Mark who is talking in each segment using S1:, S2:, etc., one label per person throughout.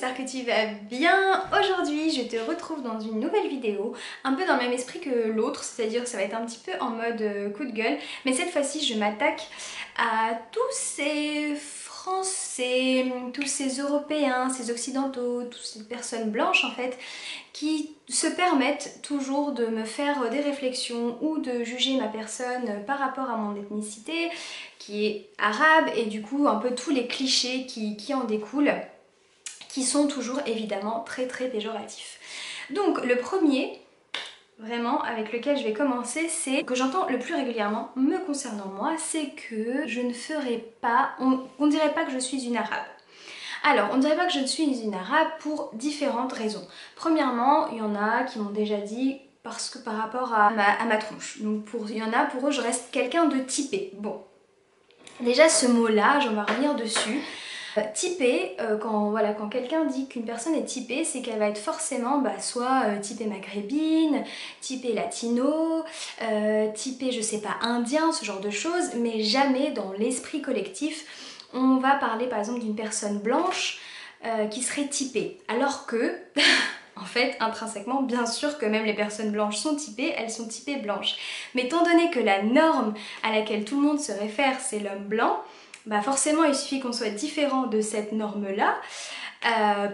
S1: j'espère que tu vas bien. Aujourd'hui je te retrouve dans une nouvelle vidéo, un peu dans le même esprit que l'autre, c'est-à-dire ça va être un petit peu en mode coup de gueule, mais cette fois-ci je m'attaque à tous ces Français, tous ces Européens, ces Occidentaux, toutes ces personnes blanches en fait, qui se permettent toujours de me faire des réflexions ou de juger ma personne par rapport à mon ethnicité, qui est arabe, et du coup un peu tous les clichés qui en découlent, qui sont toujours évidemment très péjoratifs. Donc le premier, vraiment, avec lequel je vais commencer, c'est que j'entends le plus régulièrement me concernant moi, c'est que je ne ferai pas, on dirait pas que je suis une arabe. Alors, on ne dirait pas que je ne suis une arabe pour différentes raisons. Premièrement, il y en a qui m'ont déjà dit parce que par rapport à ma tronche. Donc il y en a pour eux je reste quelqu'un de typé. Bon, déjà ce mot-là, j'en vais revenir dessus. Typé, quand quelqu'un dit qu'une personne est typée, c'est qu'elle va être forcément soit typée maghrébine, typée latino, typée je sais pas indien, ce genre de choses, mais jamais dans l'esprit collectif on va parler par exemple d'une personne blanche qui serait typée, alors que en fait, intrinsèquement, bien sûr que même les personnes blanches sont typées, elles sont typées blanches. Mais étant donné que la norme à laquelle tout le monde se réfère, c'est l'homme blanc, forcément il suffit qu'on soit différent de cette norme-là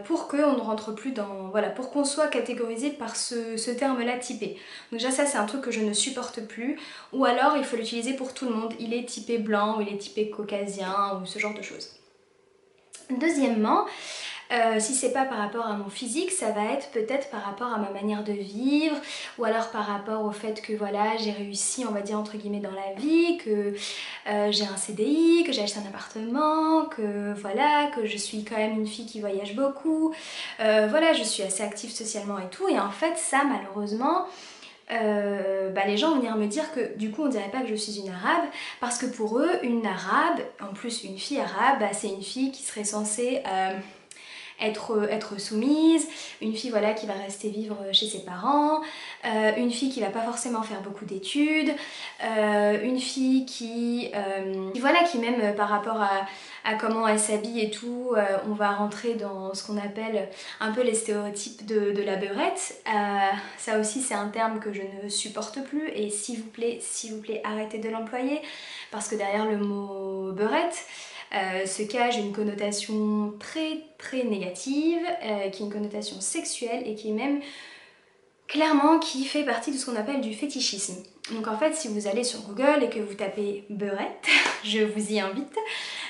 S1: pour qu'on ne rentre plus dans... Voilà, pour qu'on soit catégorisé par ce terme-là typé. Donc déjà ça c'est un truc que je ne supporte plus, ou alors il faut l'utiliser pour tout le monde, il est typé blanc ou il est typé caucasien ou ce genre de choses. Deuxièmement, si c'est pas par rapport à mon physique, ça va être peut-être par rapport à ma manière de vivre, ou alors par rapport au fait que voilà, j'ai réussi, on va dire entre guillemets dans la vie, que j'ai un CDI, que j'ai acheté un appartement, que voilà, que je suis quand même une fille qui voyage beaucoup, voilà, je suis assez active socialement et tout, et en fait ça malheureusement, les gens vont venir me dire que du coup on dirait pas que je suis une arabe, parce que pour eux une arabe, en plus une fille arabe, c'est une fille qui serait censée être soumise, une fille voilà, qui va rester vivre chez ses parents, une fille qui va pas forcément faire beaucoup d'études, une fille qui même par rapport à comment elle s'habille et tout, on va rentrer dans ce qu'on appelle un peu les stéréotypes de la beurette. Ça aussi c'est un terme que je ne supporte plus, et s'il vous plaît, arrêtez de l'employer, parce que derrière le mot beurette se cache une connotation très négative, qui est une connotation sexuelle et qui est même clairement qui fait partie de ce qu'on appelle du fétichisme. Donc en fait si vous allez sur Google et que vous tapez beurette, je vous y invite,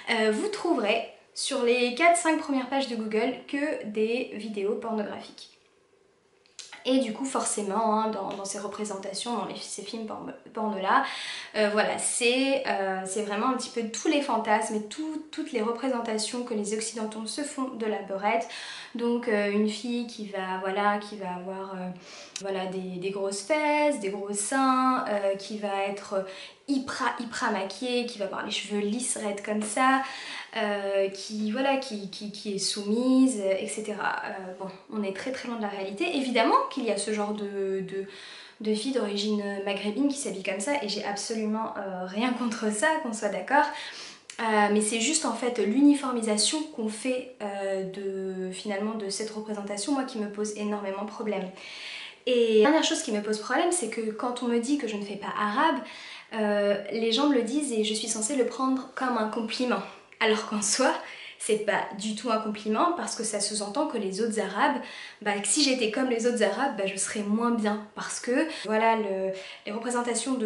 S1: vous trouverez sur les 4-5 premières pages de Google que des vidéos pornographiques. Et du coup forcément dans ces représentations, dans ces films porno là, voilà, c'est vraiment un petit peu tous les fantasmes et toutes les représentations que les occidentaux se font de la beurette. Donc une fille qui va avoir des grosses fesses, des gros seins, qui va être hyper maquillée, qui va avoir les cheveux lisses raides comme ça, qui est soumise, etc. Bon, on est très loin de la réalité. Évidemment qu'il y a ce genre de filles d'origine maghrébine qui s'habillent comme ça, et j'ai absolument rien contre ça, qu'on soit d'accord. Mais c'est juste en fait l'uniformisation qu'on fait finalement de cette représentation, moi, qui me pose énormément de problème. Et la dernière chose qui me pose problème, c'est que quand on me dit que je ne fais pas arabe, les gens me le disent et je suis censée le prendre comme un compliment. Alors qu'en soi, c'est pas du tout un compliment, parce que ça sous-entend que les autres arabes, que si j'étais comme les autres arabes, je serais moins bien. Parce que voilà, les représentations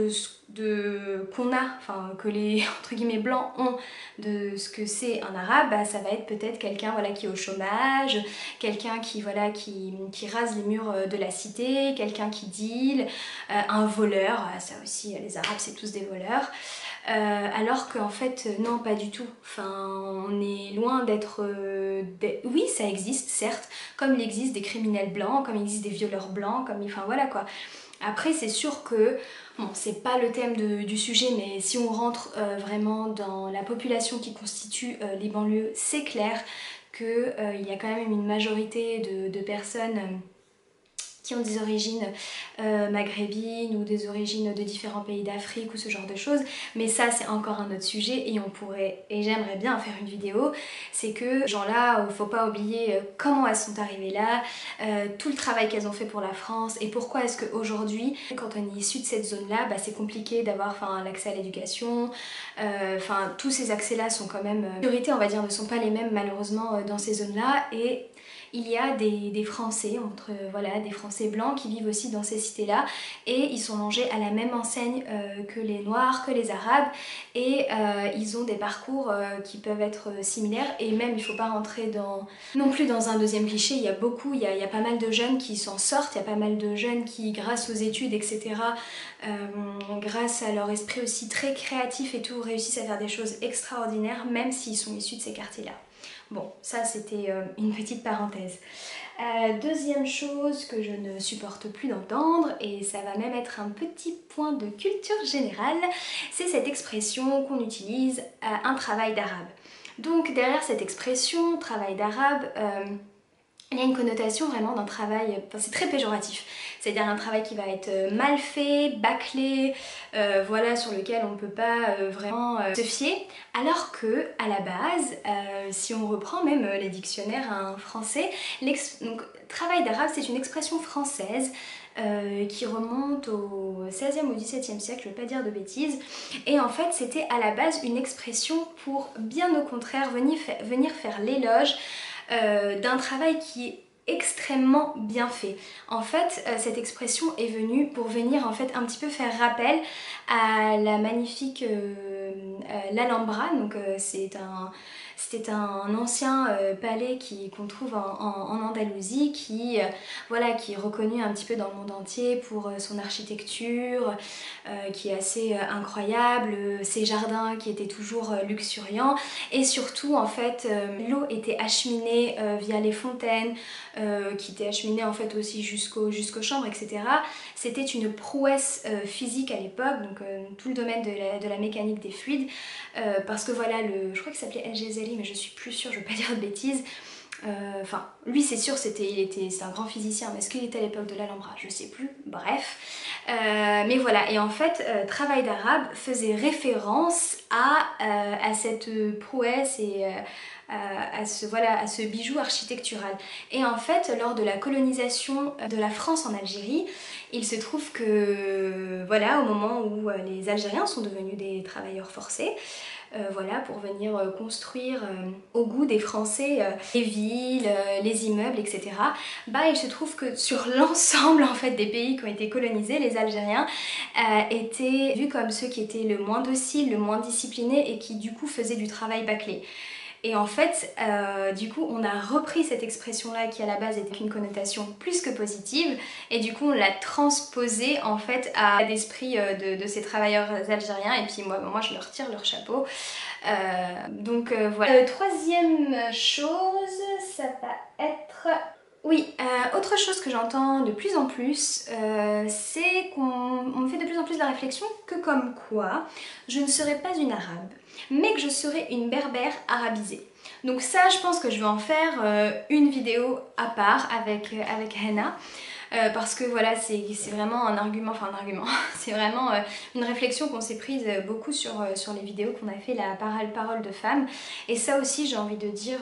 S1: qu'on a, enfin que les entre guillemets blancs ont de ce que c'est un arabe, ça va être peut-être quelqu'un voilà, qui est au chômage, quelqu'un qui rase les murs de la cité, quelqu'un qui deal, un voleur, ça aussi les arabes c'est tous des voleurs. Alors qu'en fait non, pas du tout. Enfin, on est loin d'être... Oui, ça existe certes, comme il existe des criminels blancs, comme il existe des violeurs blancs, enfin voilà quoi. Après c'est sûr que, bon, c'est pas le thème du sujet, mais si on rentre vraiment dans la population qui constitue les banlieues, c'est clair qu'il y a quand même une majorité de personnes qui ont des origines maghrébines ou des origines de différents pays d'Afrique ou ce genre de choses, mais ça c'est encore un autre sujet et on pourrait, et j'aimerais bien faire une vidéo. C'est que ces gens-là, faut pas oublier comment elles sont arrivées là, tout le travail qu'elles ont fait pour la France et pourquoi est-ce qu'aujourd'hui, quand on est issu de cette zone-là, bah, c'est compliqué d'avoir l'accès à l'éducation, tous ces accès-là sont quand même, les priorités on va dire ne sont pas les mêmes malheureusement dans ces zones-là, et il y a des Français, des Français blancs qui vivent aussi dans ces cités-là et ils sont logés à la même enseigne que les Noirs, que les Arabes, et ils ont des parcours qui peuvent être similaires, et même il ne faut pas rentrer non plus dans un deuxième cliché. Il y a pas mal de jeunes qui s'en sortent, il y a pas mal de jeunes qui, grâce aux études, etc., grâce à leur esprit aussi très créatif et tout, réussissent à faire des choses extraordinaires même s'ils sont issus de ces quartiers-là. Bon, ça c'était une petite parenthèse. Deuxième chose que je ne supporte plus d'entendre, et ça va même être un petit point de culture générale, c'est cette expression qu'on utilise, un travail d'arabe. Donc derrière cette expression, travail d'arabe, il y a une connotation vraiment d'un travail, c'est très péjoratif, c'est-à-dire un travail qui va être mal fait, bâclé, sur lequel on ne peut pas vraiment se fier, alors que à la base, si on reprend même les dictionnaires français, donc travail d'arabe c'est une expression française qui remonte au 16e ou 17e siècle, je ne vais pas dire de bêtises, et en fait c'était à la base une expression pour bien au contraire venir faire l'éloge d'un travail qui est extrêmement bien fait. En fait, cette expression est venue pour venir en fait un petit peu faire rappel à la magnifique l'Alhambra. Donc c'était un ancien palais qu'on trouve en Andalousie qui est reconnu un petit peu dans le monde entier pour son architecture qui est assez incroyable, ses jardins qui étaient toujours luxuriants, et surtout en fait l'eau était acheminée via les fontaines qui étaient acheminées en fait aussi jusqu'aux chambres, etc. C'était une prouesse physique à l'époque, donc tout le domaine de la mécanique des fluides, parce que voilà, je crois qu'il s'appelait El Ghazali, mais je suis plus sûre, je veux pas dire de bêtises. Lui c'est sûr, c'est un grand physicien, mais est-ce qu'il était à l'époque de l'Alhambra? Je sais plus, bref. Mais voilà, et en fait, travail d'arabe faisait référence à cette prouesse et à ce bijou architectural. Et en fait, lors de la colonisation de la France en Algérie, il se trouve que, voilà, au moment où les Algériens sont devenus des travailleurs forcés, pour venir construire au goût des Français les villes, les immeubles, etc. Il se trouve que sur l'ensemble en fait des pays qui ont été colonisés, les Algériens étaient vus comme ceux qui étaient le moins dociles, le moins disciplinés et qui du coup faisaient du travail bâclé. Et en fait, du coup, on a repris cette expression-là qui à la base était une connotation plus que positive, et du coup, on l'a transposée en fait à l'esprit de ces travailleurs algériens, et puis moi je leur tire leur chapeau. Voilà. Troisième chose, ça va être... Oui, autre chose que j'entends de plus en plus, c'est qu'on me fait de plus en plus la réflexion que comme quoi je ne serais pas une arabe, mais que je serais une berbère arabisée. Donc ça, je pense que je vais en faire une vidéo à part avec Henna. Parce que voilà, c'est vraiment un argument, c'est vraiment une réflexion qu'on s'est prise beaucoup sur les vidéos qu'on a fait, la parole de femme. Et ça aussi, j'ai envie de dire,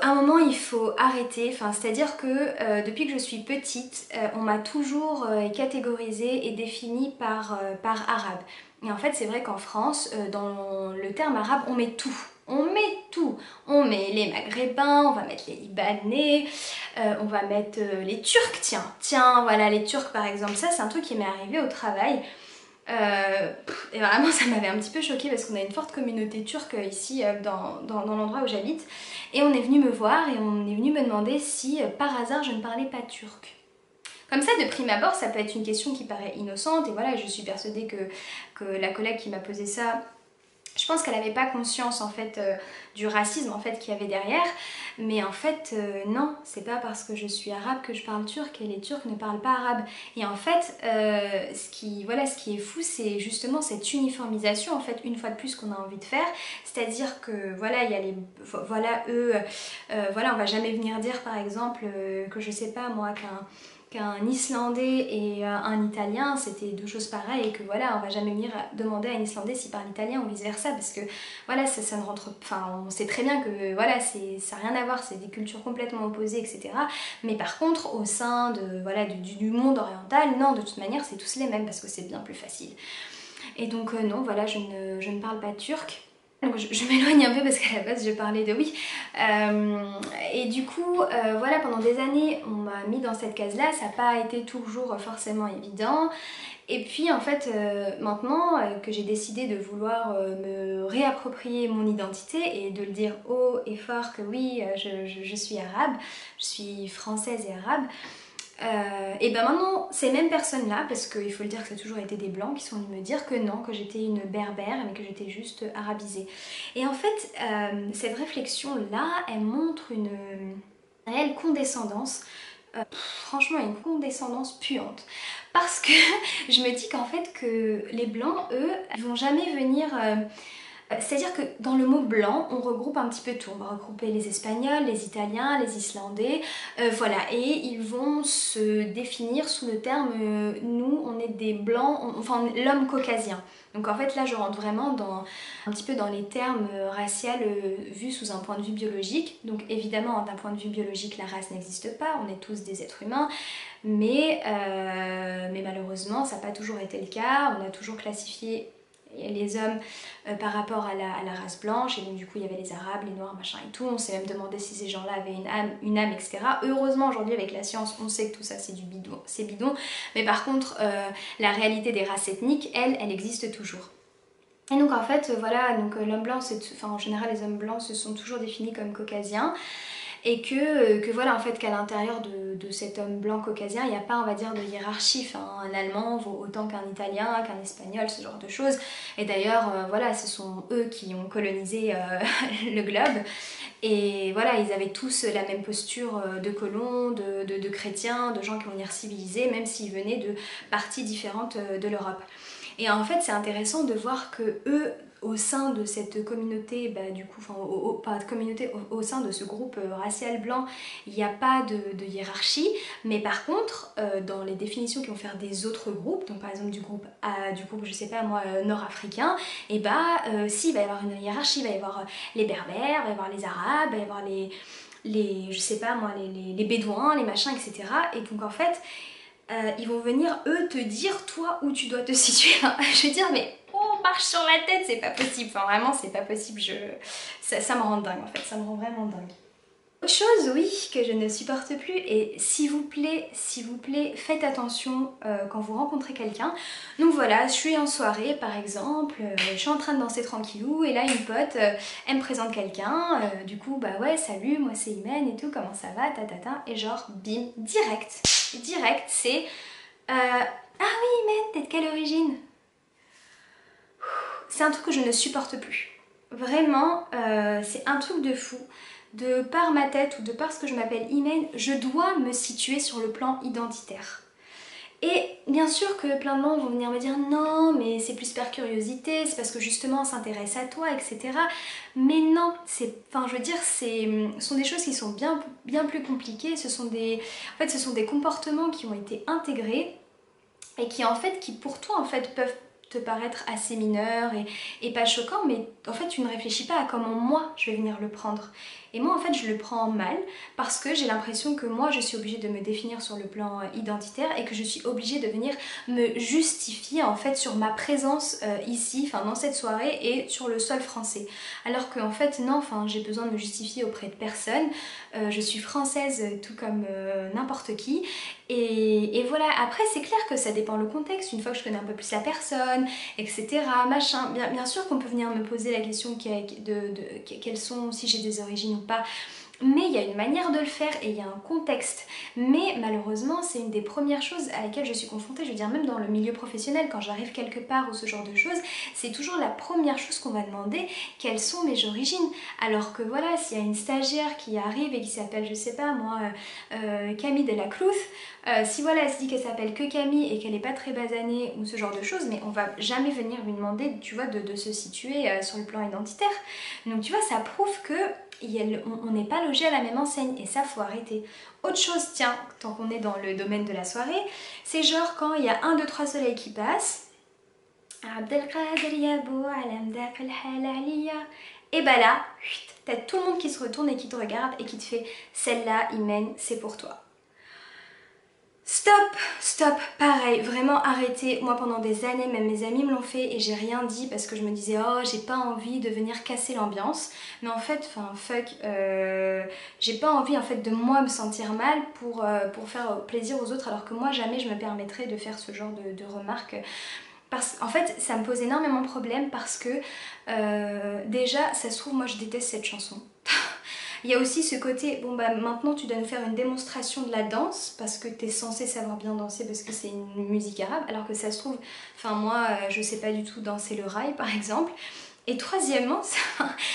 S1: à un moment il faut arrêter, c'est-à-dire que depuis que je suis petite, on m'a toujours catégorisée et définie par arabe. Et en fait c'est vrai qu'en France, dans le terme arabe, on met tout. On met tout. On met les Maghrébins, on va mettre les Libanais, on va mettre les Turcs, tiens, voilà les Turcs par exemple. Ça c'est un truc qui m'est arrivé au travail. Et vraiment ça m'avait un petit peu choquée parce qu'on a une forte communauté turque ici dans l'endroit où j'habite, et on est venu me voir et on est venu me demander si par hasard je ne parlais pas turc. Comme ça de prime abord ça peut être une question qui paraît innocente, et voilà, je suis persuadée que la collègue qui m'a posé ça Je pense qu'elle n'avait pas conscience en fait du racisme en fait qu'il y avait derrière, mais en fait non, c'est pas parce que je suis arabe que je parle turc et les Turcs ne parlent pas arabe. Et en fait, voilà, ce qui est fou, c'est justement cette uniformisation en fait une fois de plus qu'on a envie de faire, c'est-à-dire que voilà, il y a les, voilà eux, voilà, on va jamais venir dire par exemple que je sais pas moi qu'un Islandais et un Italien c'était deux choses pareilles et que voilà on va jamais venir demander à un Islandais s'il parle italien ou vice versa parce que voilà ça ne rentre, enfin on sait très bien que voilà ça n'a rien à voir, c'est des cultures complètement opposées etc, mais par contre au sein de voilà du monde oriental non, de toute manière c'est tous les mêmes parce que c'est bien plus facile. Et donc non, voilà, je ne parle pas turc. Donc je m'éloigne un peu parce qu'à la base je parlais de oui. Et du coup, voilà, pendant des années on m'a mis dans cette case-là, ça n'a pas été toujours forcément évident. Et puis en fait, maintenant que j'ai décidé de vouloir me réapproprier mon identité et de le dire haut et fort que oui, je suis arabe, je suis française et arabe, et ben maintenant, ces mêmes personnes-là, parce qu'il faut le dire que ça a toujours été des blancs qui sont venus me dire que non, que j'étais une berbère, mais que j'étais juste arabisée. Et en fait, cette réflexion-là, elle montre une réelle condescendance, franchement une condescendance puante. Parce que je me dis qu'en fait que les blancs, eux, ils vont jamais venir... c'est-à-dire que dans le mot blanc, on regroupe un petit peu tout. On va regrouper les Espagnols, les Italiens, les Islandais, voilà. Et ils vont se définir sous le terme nous, on est des blancs, enfin l'homme caucasien. Donc en fait là, je rentre vraiment un petit peu dans les termes raciaux vus sous un point de vue biologique. Donc évidemment, d'un point de vue biologique, la race n'existe pas. On est tous des êtres humains. Mais malheureusement, ça n'a pas toujours été le cas. On a toujours classifié les hommes par rapport à la race blanche, et donc du coup il y avait les arabes, les noirs, machin et tout. On s'est même demandé si ces gens-là avaient une âme, etc. Heureusement aujourd'hui avec la science on sait que tout ça c'est du bidon, c'est bidon, mais par contre la réalité des races ethniques, elle existe toujours. Et donc en fait voilà, donc l'homme blanc, enfin en général les hommes blancs se sont toujours définis comme caucasiens. Et que voilà en fait qu'à l'intérieur de cet homme blanc caucasien il n'y a pas on va dire de hiérarchie, enfin, un allemand vaut autant qu'un italien, qu'un espagnol, ce genre de choses. Et d'ailleurs voilà, ce sont eux qui ont colonisé le globe, et voilà ils avaient tous la même posture de colons, de chrétiens, de gens qui vont venir civiliser même s'ils venaient de parties différentes de l'Europe. Et en fait c'est intéressant de voir que eux au sein de cette communauté, bah, du coup, enfin, pas de communauté, au sein de ce groupe racial blanc, il n'y a pas de hiérarchie, mais par contre, dans les définitions qu'ils vont faire des autres groupes, donc par exemple du groupe je sais pas moi, nord-africain, et bah, si, il va y avoir une hiérarchie, il va y avoir les berbères, il va y avoir les arabes, il va y avoir je sais pas moi, les bédouins, les machins, etc. Et donc en fait, ils vont venir eux te dire toi où tu dois te situer. Je veux dire mais on marche sur la tête, c'est pas possible, enfin vraiment c'est pas possible, ça me rend dingue en fait, ça me rend vraiment dingue. Autre chose, oui, que je ne supporte plus, et s'il vous plaît, faites attention quand vous rencontrez quelqu'un. Donc voilà, je suis en soirée par exemple, je suis en train de danser tranquillou, et là une pote, elle me présente quelqu'un, du coup bah ouais, salut, moi c'est Imen et tout, comment ça va, tatata, et genre bim, direct, c'est ah oui Imen, t'es de quelle origine? C'est un truc que je ne supporte plus. Vraiment, c'est un truc de fou. De par ma tête ou de par ce que je m'appelle Imen, je dois me situer sur le plan identitaire. Et bien sûr que plein de gens vont venir me dire non, mais c'est plus par curiosité, c'est parce que justement on s'intéresse à toi, etc. Mais non, enfin je veux dire, ce sont des choses qui sont bien plus compliquées. Ce sont ce sont des comportements qui ont été intégrés et qui pour toi en fait peuvent te paraître assez mineurs et pas choquants, mais en fait tu ne réfléchis pas à comment moi je vais venir le prendre. Et moi en fait je le prends mal parce que j'ai l'impression que moi je suis obligée de me définir sur le plan identitaire et que je suis obligée de venir me justifier en fait sur ma présence ici, enfin dans cette soirée et sur le sol français. Alors qu'en fait non, enfin j'ai besoin de me justifier auprès de personne, je suis française tout comme n'importe qui. Et voilà, après c'est clair que ça dépend le contexte, une fois que je connais un peu plus la personne, etc. Machin. Bien sûr qu'on peut venir me poser la question quelles sont, si j'ai des origines ou pas, Mais il y a une manière de le faire et il y a un contexte. Mais malheureusement, c'est une des premières choses à laquelle je suis confrontée, je veux dire même dans le milieu professionnel, quand j'arrive quelque part ou ce genre de choses, c'est toujours la première chose qu'on va demander, quelles sont mes origines. Alors que voilà, s'il y a une stagiaire qui arrive et qui s'appelle, je sais pas moi, Camille de la Clouse, si voilà, elle se dit qu'elle s'appelle que Camille et qu'elle n'est pas très basanée ou ce genre de choses, mais on va jamais venir lui demander, tu vois, de se situer sur le plan identitaire. Donc tu vois, ça prouve que on n'est pas logé à la même enseigne et ça faut arrêter. Autre chose, tiens, tant qu'on est dans le domaine de la soirée, c'est genre quand il y a 1, 2, 3 soleils qui passent, et bah là, t'as tout le monde qui se retourne et qui te regarde et qui te fait celle-là, Imen, c'est pour toi. Stop, stop, pareil, vraiment arrêtez. Moi pendant des années, même mes amis me l'ont fait et j'ai rien dit parce que je me disais oh j'ai pas envie de venir casser l'ambiance. Mais en fait, enfin fuck, j'ai pas envie en fait de moi me sentir mal pour faire plaisir aux autres alors que moi jamais je me permettrais de faire ce genre de remarques. En fait ça me pose énormément de problèmes parce que déjà ça se trouve moi je déteste cette chanson. Il y a aussi ce côté, bon bah maintenant tu dois nous faire une démonstration de la danse parce que t'es censé savoir bien danser parce que c'est une musique arabe alors que ça se trouve, enfin moi je sais pas du tout danser le rail par exemple. Et troisièmement,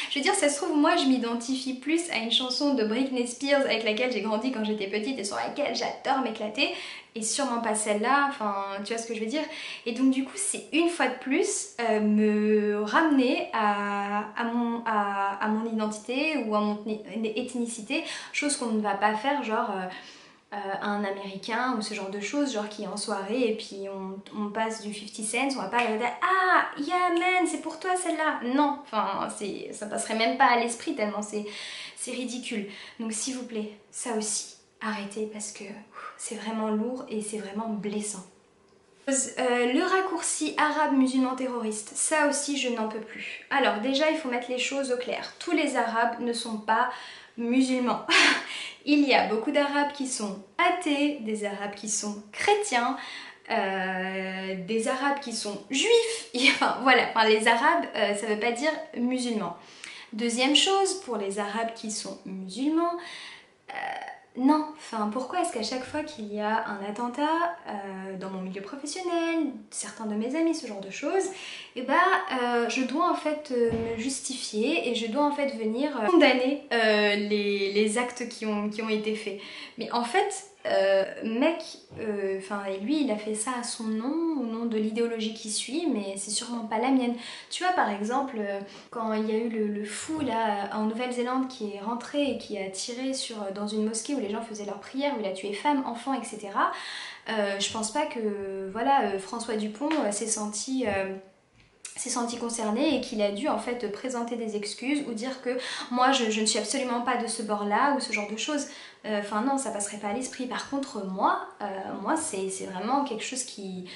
S1: je veux dire, ça se trouve, moi je m'identifie plus à une chanson de Britney Spears avec laquelle j'ai grandi quand j'étais petite et sur laquelle j'adore m'éclater, et sûrement pas celle-là, enfin tu vois ce que je veux dire. Et donc du coup, c'est une fois de plus me ramener à mon identité ou à mon ethnicité, chose qu'on ne va pas faire genre... un américain ou ce genre de choses, genre qui est en soirée et puis on passe du 50 cents, on va pas regarder ah yeah man c'est pour toi celle-là, non, enfin ça passerait même pas à l'esprit tellement c'est ridicule. Donc s'il vous plaît, ça aussi arrêtez parce que c'est vraiment lourd et c'est vraiment blessant. Le raccourci arabe musulman terroriste, ça aussi je n'en peux plus. Alors déjà il faut mettre les choses au clair, tous les arabes ne sont pas musulmans. Il y a beaucoup d'arabes qui sont athées, des arabes qui sont chrétiens, des arabes qui sont juifs, enfin voilà, enfin, les arabes ça veut pas dire musulmans. Deuxième chose, pour les arabes qui sont musulmans, non, enfin pourquoi est-ce qu'à chaque fois qu'il y a un attentat dans mon milieu professionnel, certains de mes amis, ce genre de choses, et je dois en fait me justifier et je dois en fait venir condamner les actes qui ont été faits. Mais en fait, mec, lui il a fait ça à son nom, au nom de l'idéologie qui suit, mais c'est sûrement pas la mienne. Tu vois par exemple, quand il y a eu le fou là en Nouvelle-Zélande qui est rentré et qui a tiré dans une mosquée où les gens faisaient leurs prières, où il a tué femmes, enfants, etc. Je pense pas que voilà, François Dupont s'est senti concerné et qu'il a dû en fait présenter des excuses ou dire que moi je ne suis absolument pas de ce bord là ou ce genre de choses. Enfin non, ça passerait pas à l'esprit. Par contre moi c'est vraiment quelque chose qui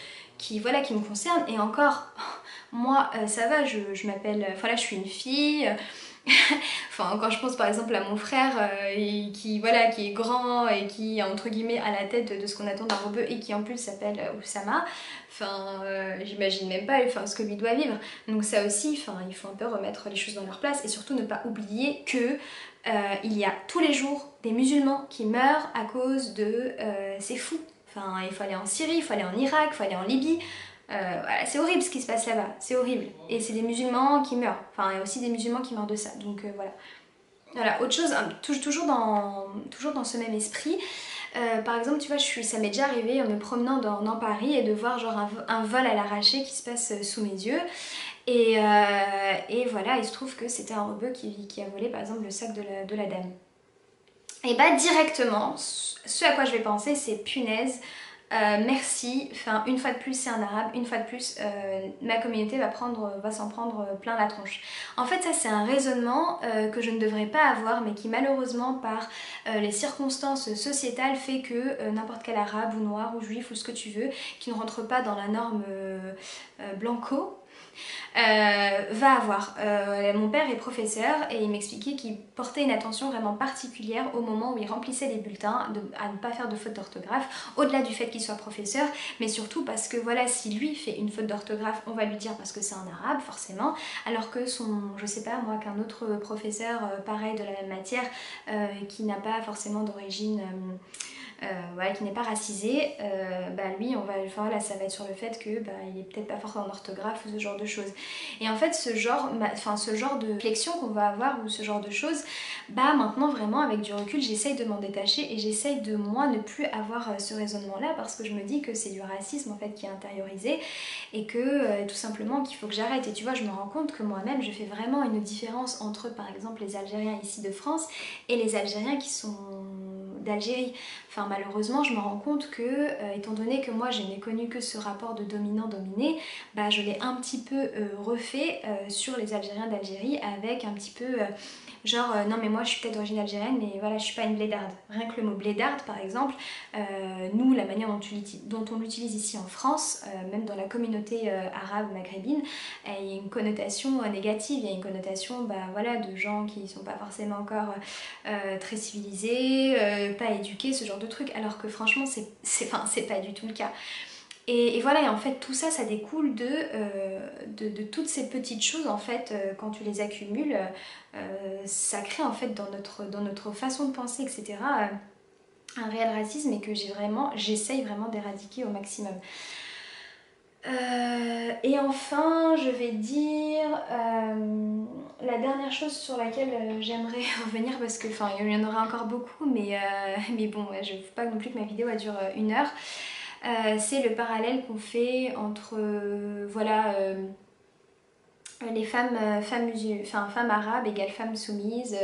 S1: me concerne. Et encore, moi ça va, je m'appelle, voilà, je suis une fille. Enfin, quand je pense par exemple à mon frère qui est grand et qui entre guillemets à la tête de ce qu'on attend d'un rebeu et qui en plus s'appelle Oussama, enfin j'imagine même pas ce que lui doit vivre. Donc ça aussi, il faut un peu remettre les choses dans leur place et surtout ne pas oublier que il y a tous les jours des musulmans qui meurent à cause de ces fous. Enfin, il faut aller en Syrie, il faut aller en Irak, il faut aller en Libye. Voilà, c'est horrible ce qui se passe là-bas, c'est horrible. Et c'est des musulmans qui meurent. Enfin, il y a aussi des musulmans qui meurent de ça. Donc voilà. Voilà, autre chose, toujours dans ce même esprit. Par exemple, tu vois, ça m'est déjà arrivé en me promenant dans Paris et de voir genre un vol à l'arraché qui se passe sous mes yeux. Et voilà, il se trouve que c'était un rebeu qui a volé par exemple le sac de la dame. Et directement, ce à quoi je vais penser, c'est punaise. Merci, enfin une fois de plus c'est un arabe, une fois de plus ma communauté va s'en prendre plein la tronche. En fait ça c'est un raisonnement que je ne devrais pas avoir mais qui malheureusement par les circonstances sociétales fait que n'importe quel arabe ou noir ou juif ou ce que tu veux qui ne rentre pas dans la norme blanco va avoir. Mon père est professeur et il m'expliquait qu'il portait une attention vraiment particulière au moment où il remplissait les bulletins à ne pas faire de faute d'orthographe, au-delà du fait qu'il soit professeur, mais surtout parce que voilà, si lui fait une faute d'orthographe, on va lui dire parce que c'est un arabe forcément, alors que je sais pas moi, qu'un autre professeur pareil de la même matière qui n'a pas forcément d'origine voilà, qui n'est pas racisé, bah lui voilà, ça va être sur le fait que bah, il est peut-être pas fort en orthographe ou ce genre de choses. Et en fait ce genre de réflexion qu'on va avoir ou ce genre de choses, bah maintenant vraiment avec du recul j'essaye de m'en détacher et j'essaye de moi ne plus avoir ce raisonnement là parce que je me dis que c'est du racisme en fait qui est intériorisé et que tout simplement qu'il faut que j'arrête. Et tu vois, je me rends compte que moi-même je fais vraiment une différence entre par exemple les Algériens ici de France et les Algériens qui sont d'Algérie. Enfin malheureusement je me rends compte que étant donné que moi je n'ai connu que ce rapport de dominant-dominé, bah je l'ai un petit peu refait sur les Algériens d'Algérie avec un petit peu genre non mais moi je suis peut-être d'origine algérienne mais voilà je suis pas une blédarde. Rien que le mot blédarde par exemple, nous la manière dont on l'utilise ici en France, même dans la communauté arabe maghrébine, il y a une connotation négative, il y a une connotation bah, voilà, de gens qui sont pas forcément encore très civilisés, pas éduqués, ce genre de trucs, alors que franchement c'est pas du tout le cas. Et voilà, et en fait tout ça, ça découle de toutes ces petites choses en fait, quand tu les accumules, ça crée en fait dans notre façon de penser, etc. Un réel racisme et que j'essaye vraiment d'éradiquer au maximum. Et enfin, je vais dire la dernière chose sur laquelle j'aimerais revenir parce que, enfin, il y en aura encore beaucoup, mais bon, ouais, je ne veux pas non plus que ma vidéo elle dure 1 heure. C'est le parallèle qu'on fait entre, voilà, les femmes arabes égale femmes soumises,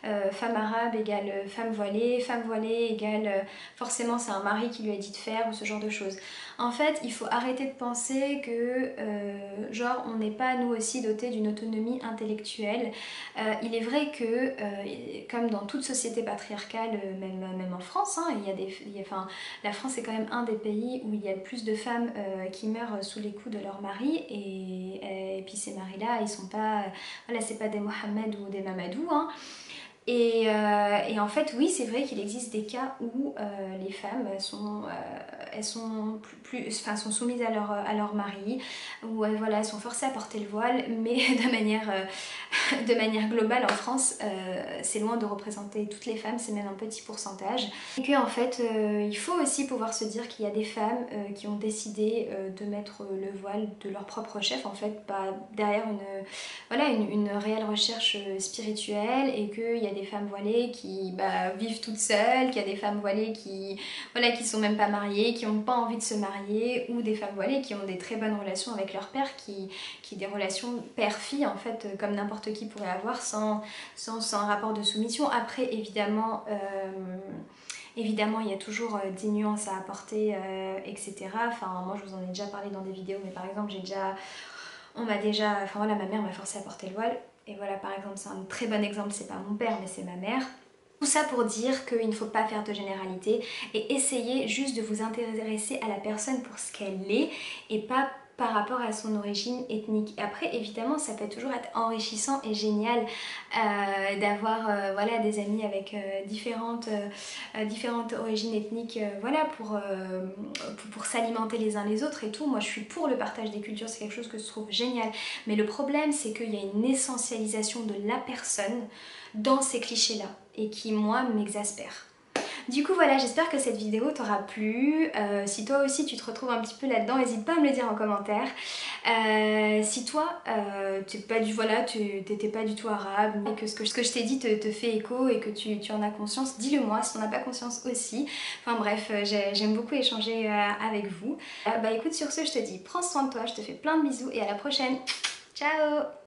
S1: femme arabe égale femme voilée égale forcément c'est un mari qui lui a dit de faire ou ce genre de choses. En fait, il faut arrêter de penser que genre on n'est pas nous aussi dotés d'une autonomie intellectuelle. Il est vrai que comme dans toute société patriarcale, même en France, hein, enfin, la France est quand même un des pays où il y a le plus de femmes qui meurent sous les coups de leur mari et puis ces maris-là, ils sont pas, voilà, c'est pas des Mohamed ou des Mamadou, hein. Et en fait, oui, c'est vrai qu'il existe des cas où les femmes sont enfin, sont soumises à leur mari, où voilà, elles sont forcées à porter le voile, mais de manière globale en France, c'est loin de représenter toutes les femmes, c'est même un petit pourcentage. Et que en fait, il faut aussi pouvoir se dire qu'il y a des femmes qui ont décidé de mettre le voile de leur propre chef, en fait, derrière une réelle recherche spirituelle, et qu'il y a des femmes voilées qui vivent toutes seules, qu'il y a des femmes voilées qui sont même pas mariées, qui n'ont pas envie de se marier, ou des femmes voilées qui ont des très bonnes relations avec leur père, qui des relations père-fille en fait, comme n'importe qui pourrait avoir sans un rapport de soumission. Après évidemment il y a toujours des nuances à apporter, etc. Enfin, moi je vous en ai déjà parlé dans des vidéos, mais par exemple enfin voilà, ma mère m'a forcé à porter le voile. Et voilà, par exemple, c'est un très bon exemple, c'est pas mon père, mais c'est ma mère. Tout ça pour dire qu'il ne faut pas faire de généralité et essayer juste de vous intéresser à la personne pour ce qu'elle est et pas par rapport à son origine ethnique. Après, évidemment, ça peut toujours être enrichissant et génial d'avoir voilà, des amis avec différentes origines ethniques, voilà, pour s'alimenter les uns les autres et tout. Moi, je suis pour le partage des cultures, c'est quelque chose que je trouve génial. Mais le problème, c'est qu'il y a une essentialisation de la personne dans ces clichés-là et qui, moi, m'exaspère. Du coup voilà, j'espère que cette vidéo t'aura plu. Si toi aussi tu te retrouves un petit peu là-dedans, n'hésite pas à me le dire en commentaire. Si toi t'étais pas du tout arabe, mais que ce que je t'ai dit te fait écho et que tu en as conscience, dis-le moi si t'en as pas conscience aussi. Enfin bref, j'aime beaucoup échanger avec vous. Bah écoute, sur ce je te dis prends soin de toi, je te fais plein de bisous et à la prochaine. Ciao!